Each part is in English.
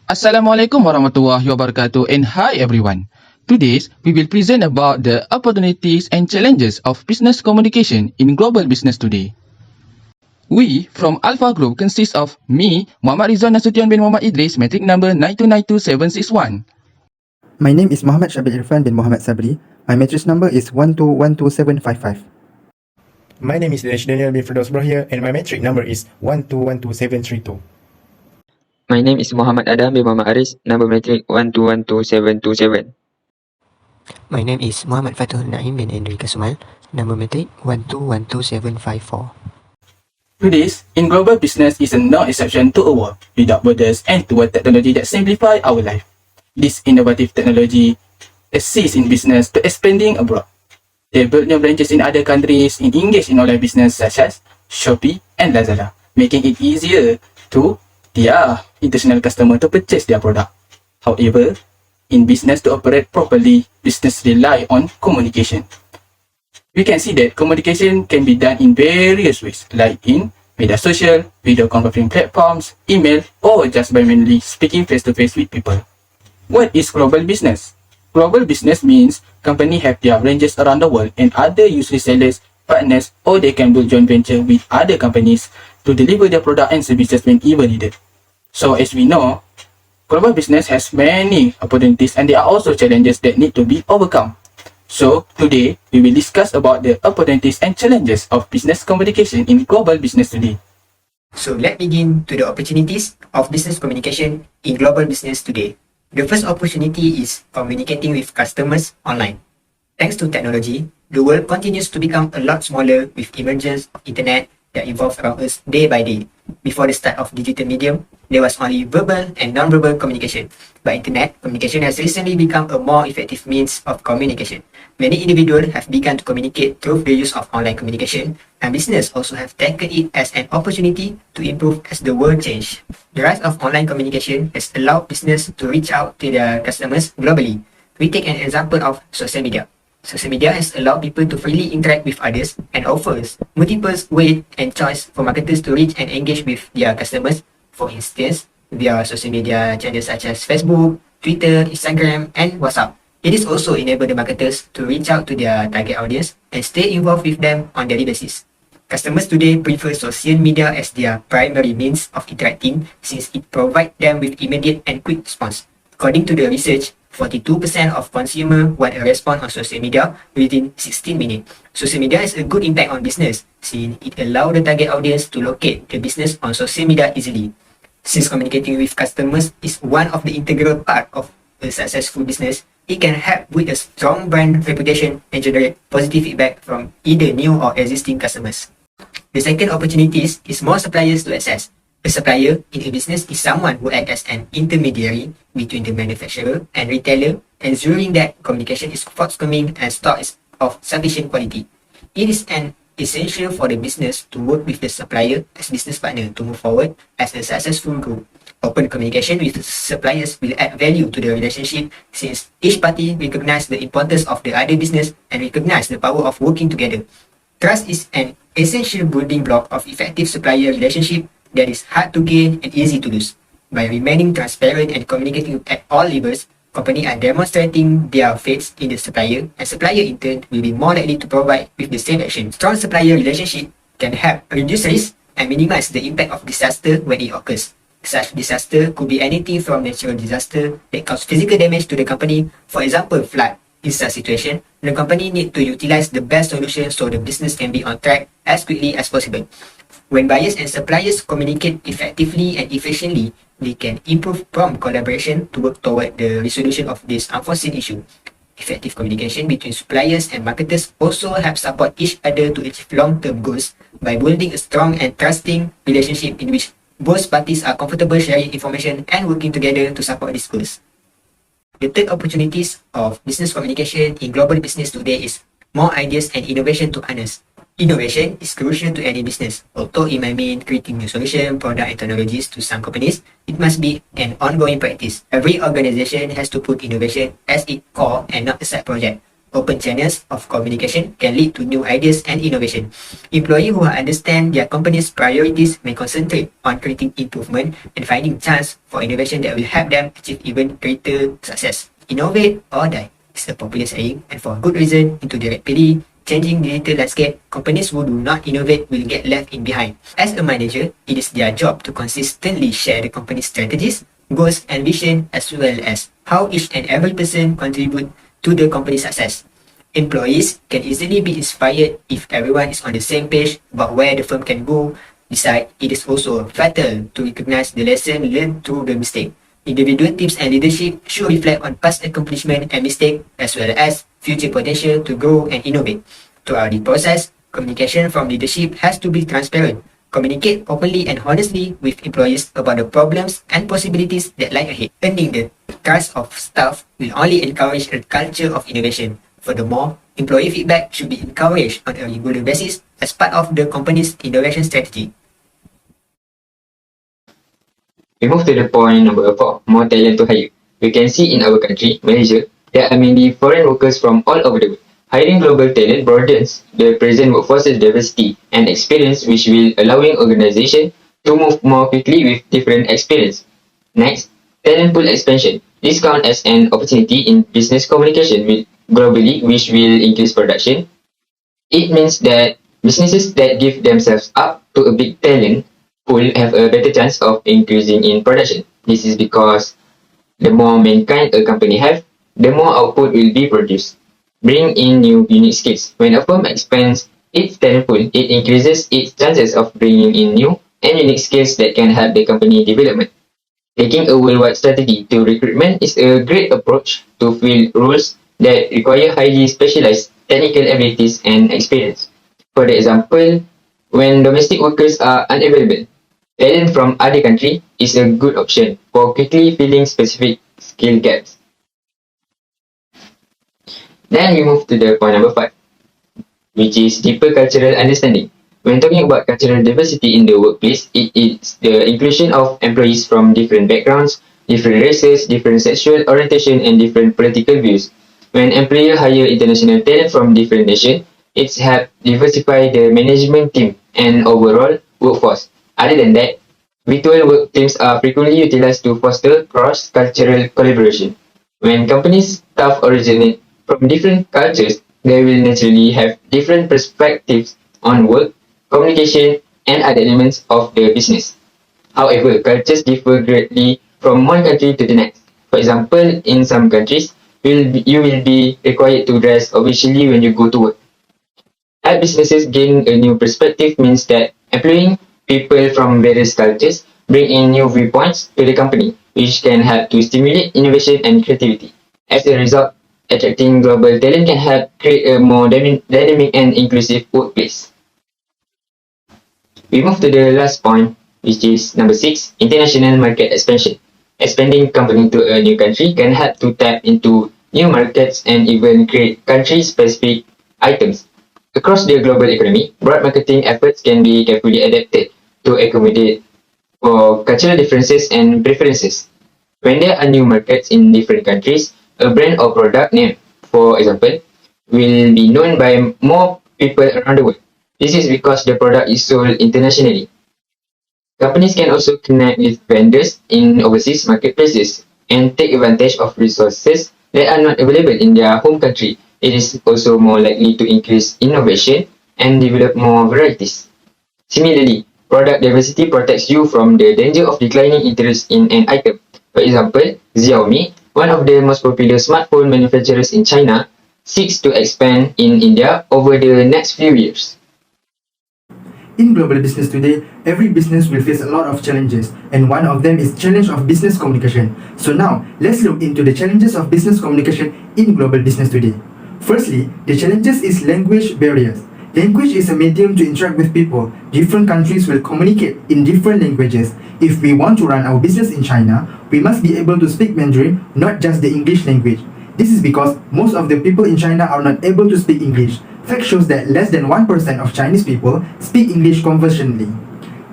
Assalamualaikum warahmatullahi wabarakatuh and hi everyone. Today we will present about the opportunities and challenges of business communication in global business today. We from Alpha Group consist of me, Muhammad Rizwan Nasution bin Muhammad Idris, metric number 9292761. My name is Muhammad Syabil Irfan bin Muhammad Sabri. My matrix number is 1212755. My name is Dinesh Daniel bin Firdaus Brahir and my metric number is 1212732. My name is Muhammad Adam bin Muhammad Aris, number metric 1212727. My name is Muhammad Fatul Naim bin Andri Kasumal, number metric 1212754. Today's in global business is no exception to a world without borders and toward technology that simplify our life. This innovative technology assists in business to expanding abroad. They build new branches in other countries and engage in online business such as Shopee and Lazada, making it easier to their international customer to purchase their product. However, in business to operate properly, business rely on communication. We can see that communication can be done in various ways, like in media social, video conferencing platforms, email, or just by manually speaking face-to-face with people. What is global business? Global business means companies have their branches around the world and other use resellers, partners, or they can build joint venture with other companies to deliver their product and services whenever needed. So as we know, global business has many opportunities and there are also challenges that need to be overcome. So today, we will discuss about the opportunities and challenges of business communication in global business today. So let's begin to the opportunities of business communication in global business today. The first opportunity is communicating with customers online. Thanks to technology, the world continues to become a lot smaller with emergence of internet that evolves around us day by day. Before the start of digital medium, there was only verbal and non-verbal communication. But internet communication has recently become a more effective means of communication. Many individuals have begun to communicate through the use of online communication, and business also have taken it as an opportunity to improve as the world changes. The rise of online communication has allowed business to reach out to their customers globally. We take an example of social media. Social media has allowed people to freely interact with others and offers multiple ways and choice for marketers to reach and engage with their customers. For instance, via social media channels such as Facebook, Twitter, Instagram, and WhatsApp. It is also enabled the marketers to reach out to their target audience and stay involved with them on daily basis. Customers today prefer social media as their primary means of interacting since it provides them with immediate and quick response. According to the research, 42% of consumers want a response on social media within 16 minutes. Social media has a good impact on business since it allows the target audience to locate the business on social media easily. Since communicating with customers is one of the integral part of a successful business, it can help with a strong brand reputation and generate positive feedback from either new or existing customers. The second opportunity is more suppliers to access. A supplier in a business is someone who acts as an intermediary between the manufacturer and retailer, ensuring that communication is forthcoming and stock is of sufficient quality. It is an essential for the business to work with the supplier as business partner to move forward as a successful group. Open communication with suppliers will add value to the relationship since each party recognizes the importance of the other business and recognize the power of working together. Trust is an essential building block of effective supplier relationship that is hard to gain and easy to lose. By remaining transparent and communicating at all levels, companies are demonstrating their faith in the supplier, and supplier in turn will be more likely to provide with the same action. Strong supplier relationship can help reduce risk and minimize the impact of disaster when it occurs. Such disaster could be anything from natural disaster that cause physical damage to the company, for example, flood. In such situation, the company need to utilize the best solution so the business can be on track as quickly as possible. When buyers and suppliers communicate effectively and efficiently, they can improve prompt collaboration to work toward the resolution of this unforeseen issue. Effective communication between suppliers and marketers also help support each other to achieve long-term goals by building a strong and trusting relationship in which both parties are comfortable sharing information and working together to support these goals. The third opportunities of business communication in global business today is more ideas and innovation to harness. Innovation is crucial to any business. Although it might mean creating new solutions, products, and technologies to some companies, it must be an ongoing practice. Every organization has to put innovation as its core and not a side project. Open channels of communication can lead to new ideas and innovation. Employees who understand their company's priorities may concentrate on creating improvement and finding chance for innovation that will help them achieve even greater success. Innovate or die is a popular saying, and for good reason. Into the rapidly changing digital landscape, companies who do not innovate will get left in behind. As a manager, it is their job to consistently share the company's strategies, goals, and vision, as well as how each and every person contribute to the company's success. Employees can easily be inspired if everyone is on the same page about where the firm can go. Besides, it is also vital to recognize the lesson learned through the mistake. Individual teams and leadership should reflect on past accomplishment and mistake, as well as future potential to grow and innovate. Throughout the process, communication from leadership has to be transparent. Communicate openly and honestly with employees about the problems and possibilities that lie ahead. Earning the trust of staff will only encourage a culture of innovation. Furthermore, employee feedback should be encouraged on a regular basis as part of the company's innovation strategy. We move to the point number 4, more talent to hire. We can see in our country, Malaysia, there are many foreign workers from all over the world. Hiring global talent broadens the present workforce's diversity and experience, which will allowing organizations to move more quickly with different experience. Next, talent pool expansion. This counts as an opportunity in business communication globally, which will increase production. It means that businesses that give themselves up to a big talent pool have a better chance of increasing in production. This is because the more mankind a company have, the more output will be produced. Bring in new unique skills. When a firm expands its talent pool, it increases its chances of bringing in new and unique skills that can help the company development. Taking a worldwide strategy to recruitment is a great approach to fill roles that require highly specialized technical abilities and experience. For example, when domestic workers are unavailable, talent from other countries is a good option for quickly filling specific skill gaps. Then we move to the point number 5, which is deeper cultural understanding. When talking about cultural diversity in the workplace, it is the inclusion of employees from different backgrounds, different races, different sexual orientation, and different political views. When employers hire international talent from different nations, it's helped diversify the management team and overall workforce. Other than that, virtual work teams are frequently utilized to foster cross-cultural collaboration. When companies' staff originate from different cultures, they will naturally have different perspectives on work, communication, and other elements of the business. However, cultures differ greatly from one country to the next. For example, in some countries, you will be required to dress officially when you go to work. Help businesses gain a new perspective means that employing people from various cultures bring in new viewpoints to the company, which can help to stimulate innovation and creativity. As a result, attracting global talent can help create a more dynamic and inclusive workplace. We move to the last point, which is number 6, international market expansion. Expanding company to a new country can help to tap into new markets and even create country-specific items. Across the global economy, broad marketing efforts can be carefully adapted to accommodate for cultural differences and preferences. When there are new markets in different countries, a brand or product name, for example, will be known by more people around the world. This is because the product is sold internationally. Companies can also connect with vendors in overseas marketplaces and take advantage of resources that are not available in their home country. It is also more likely to increase innovation and develop more varieties. Similarly, product diversity protects you from the danger of declining interest in an item. For example, Xiaomi, one of the most popular smartphone manufacturers in China, seeks to expand in India over the next few years. In global business today, every business will face a lot of challenges, and one of them is challenge of business communication. So now, let's look into the challenges of business communication in global business today. Firstly, the challenges is language barriers. Language is a medium to interact with people. Different countries will communicate in different languages. If we want to run our business in China, we must be able to speak Mandarin, not just the English language. This is because most of the people in China are not able to speak English. Fact shows that less than 1% of Chinese people speak English conversationally.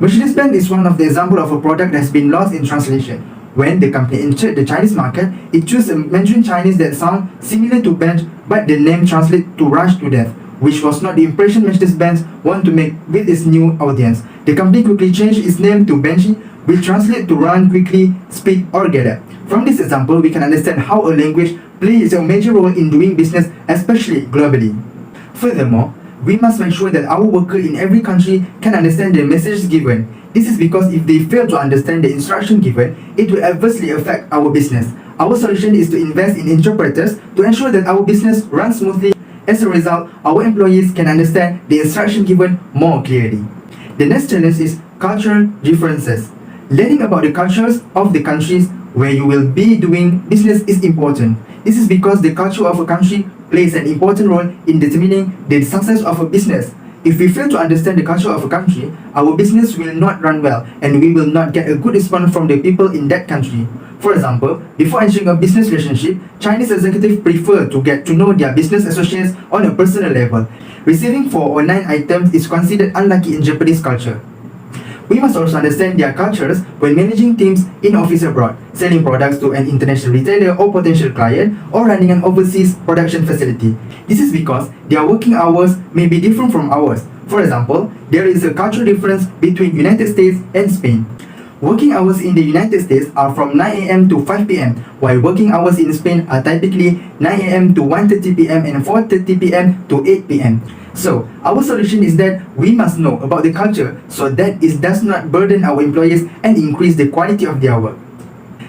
Mercedes-Benz is one of the example of a product that has been lost in translation. when the company entered the Chinese market, it chose a Mandarin Chinese that sound similar to bench, but the name translates to rush to death, which was not the impression Mercedes-Benz want to make with its new audience. The company quickly changed its name to Benji, which translates to run quickly, speed, or get up. From this example, we can understand how a language plays a major role in doing business, especially globally. Furthermore, we must make sure that our workers in every country can understand the messages given. This is because if they fail to understand the instruction given, it will adversely affect our business. Our solution is to invest in interpreters to ensure that our business runs smoothly. As a result, our employees can understand the instruction given more clearly. The next challenge is cultural differences. Learning about the cultures of the countries where you will be doing business is important. This is because the culture of a country plays an important role in determining the success of a business. If we fail to understand the culture of a country, our business will not run well and we will not get a good response from the people in that country. For example, before entering a business relationship, Chinese executives prefer to get to know their business associates on a personal level. Receiving 4 or 9 items is considered unlucky in Japanese culture. We must also understand their cultures when managing teams in office abroad, selling products to an international retailer or potential client, or running an overseas production facility. This is because their working hours may be different from ours. For example, there is a cultural difference between United States and Spain. Working hours in the United States are from 9 a.m. to 5 p.m., while working hours in Spain are typically 9 a.m. to 1:30 p.m. and 4:30 p.m. to 8 p.m. So, our solution is that we must know about the culture so that it does not burden our employees and increase the quality of their work.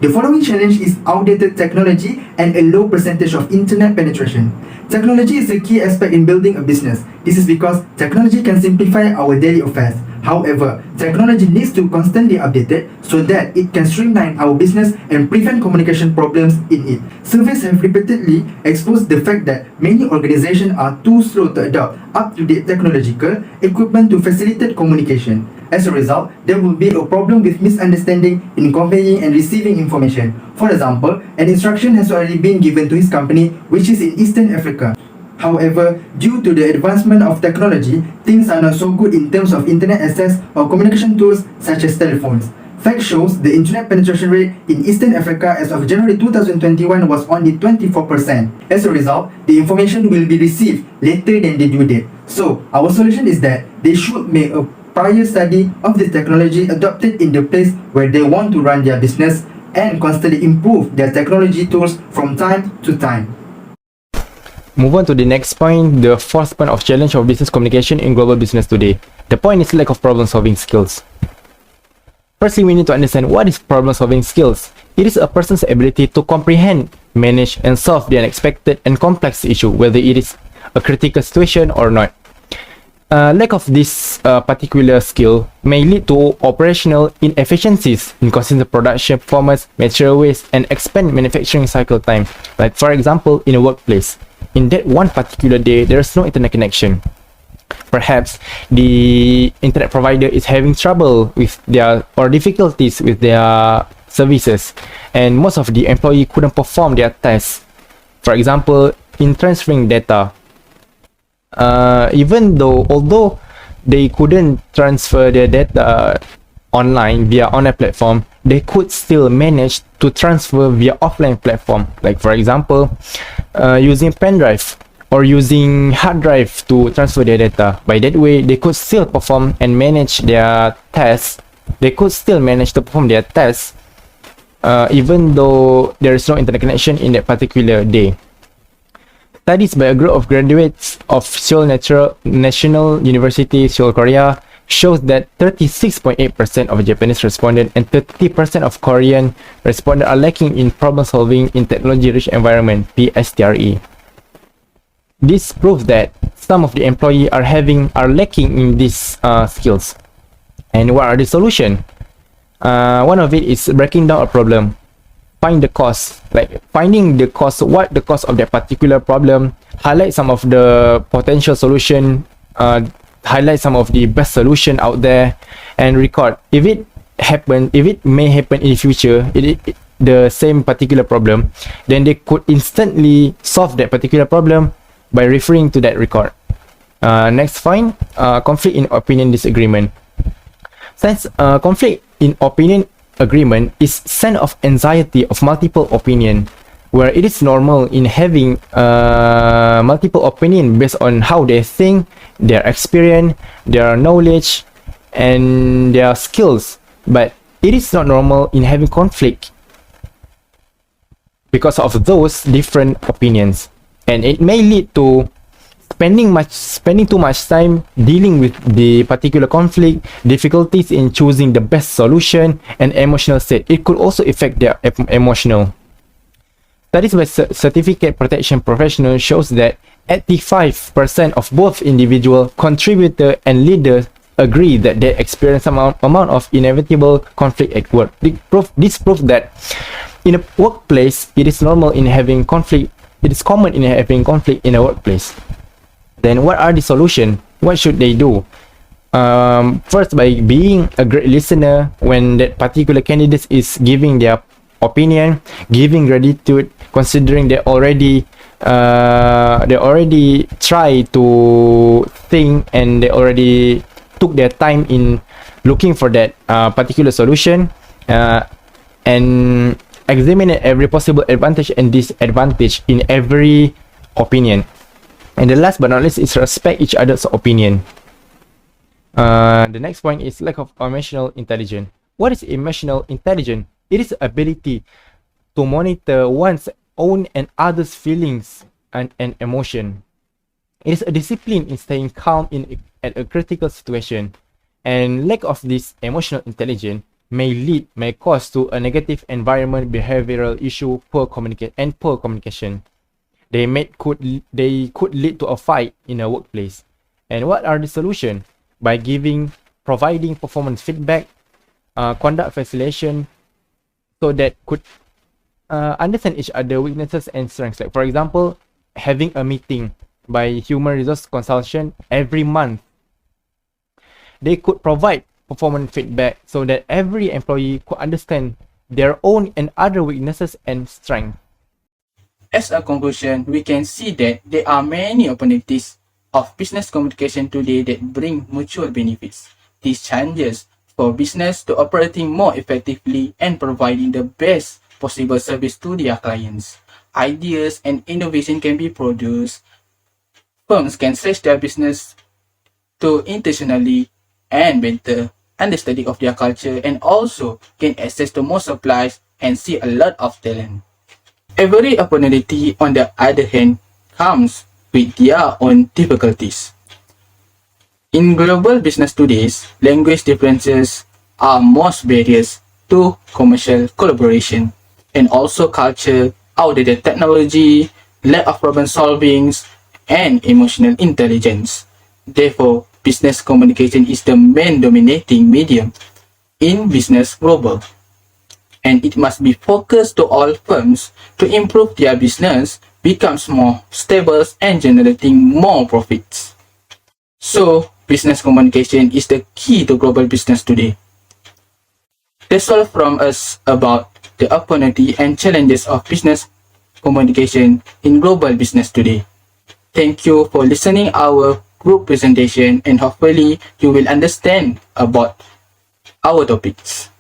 The following challenge is outdated technology and a low percentage of internet penetration. Technology is a key aspect in building a business. This is because technology can simplify our daily affairs. However, technology needs to constantly update it so that it can streamline our business and prevent communication problems in it. Surveys have repeatedly exposed the fact that many organizations are too slow to adopt up-to-date technological equipment to facilitate communication. As a result, there will be a problem with misunderstanding in conveying and receiving information. For example, an instruction has already been given to his company, which is in Eastern Africa. However, due to the advancement of technology, things are not so good in terms of internet access or communication tools such as telephones. Fact shows the internet penetration rate in Eastern Africa as of January 2021 was only 24%. As a result, the information will be received later than the due date. So, our solution is that they should make a prior study of the technology adopted in the place where they want to run their business and constantly improve their technology tools from time to time. Move on to the next point, the fourth point of challenge of business communication in global business today. The point is lack of problem-solving skills. Firstly, we need to understand what is problem-solving skills. It is a person's ability to comprehend, manage, and solve the unexpected and complex issue, whether it is a critical situation or not. Lack of this particular skill may lead to operational inefficiencies in causing the production performance, material waste, and expand manufacturing cycle time. Like for example, in a workplace. In that one particular day, there is no internet connection. Perhaps the internet provider is having trouble with their or difficulties with their services, and most of the employee couldn't perform their tasks. For example, in transferring data, although they couldn't transfer their data online via online platform, they could still manage to transfer via offline platform, like for example using pen drive or using hard drive to transfer their data. By that way, they could still perform and manage their tasks. They could still manage to perform their tasks even though there is no internet connection in that particular day. Studies by a group of graduates of Seoul National University, Seoul, Korea, shows that 36.8% of Japanese respondents and 30% of Korean respondents are lacking in problem solving in technology-rich environment, PSTRE. This proves that some of the employees are lacking in these skills. And what are the solutions? One of it is breaking down a problem. Find the cause, like finding the cause, what the cause of that particular problem, highlight some of the potential solution, highlight some of the best solution out there, and record. If it may happen in the future, the same particular problem, then they could instantly solve that particular problem by referring to that record. Next point, conflict in opinion disagreement. Since conflict in opinion agreement is sense of anxiety of multiple opinion, where it is normal in having multiple opinion based on how they think, their experience, their knowledge, and their skills, but it is not normal in having conflict because of those different opinions, and it may lead to spending too much time dealing with the particular conflict, difficulties in choosing the best solution, and emotional state. It could also affect their emotional. Studies by certificate protection professionals shows that 85% of both individual contributor and leaders agree that they experience some amount of inevitable conflict at work. This proves that in a workplace, it is normal in having conflict. It is common in having conflict in a workplace. Then what are the solutions? What should they do? First, by being a great listener when that particular candidate is giving their opinion, giving gratitude, considering they already try to think and they already took their time in looking for that particular solution, and examine every possible advantage and disadvantage in every opinion. And the last but not least is respect each other's opinion. The next point is lack of emotional intelligence. What is emotional intelligence? It is the ability to monitor one's own and others' feelings and emotion. It is a discipline in staying calm at a critical situation. And lack of this emotional intelligence may cause to a negative environment, behavioral issue, poor communication. They could lead to a fight in a workplace. And what are the solutions? By providing performance feedback, conduct facilitation, so that could understand each other weaknesses and strengths. Like for example, having a meeting by human resource consultant every month. They could provide performance feedback so that every employee could understand their own and other weaknesses and strengths. As a conclusion, we can see that there are many opportunities of business communication today that bring mutual benefits. These challenges for business to operating more effectively and providing the best possible service to their clients. Ideas and innovation can be produced. Firms can stretch their business to intentionally and better understanding of their culture and also gain access to more supplies and see a lot of talent. Every opportunity, on the other hand, comes with their own difficulties. In global business today, language differences are most barriers to commercial collaboration, and also culture, outdated technology, lack of problem solving, and emotional intelligence. Therefore, business communication is the main dominating medium in business global, and it must be focused to all firms to improve their business, becomes more stable and generating more profits. So, business communication is the key to global business today. That's all from us about the opportunity and challenges of business communication in global business today. Thank you for listening our group presentation, and hopefully you will understand about our topics.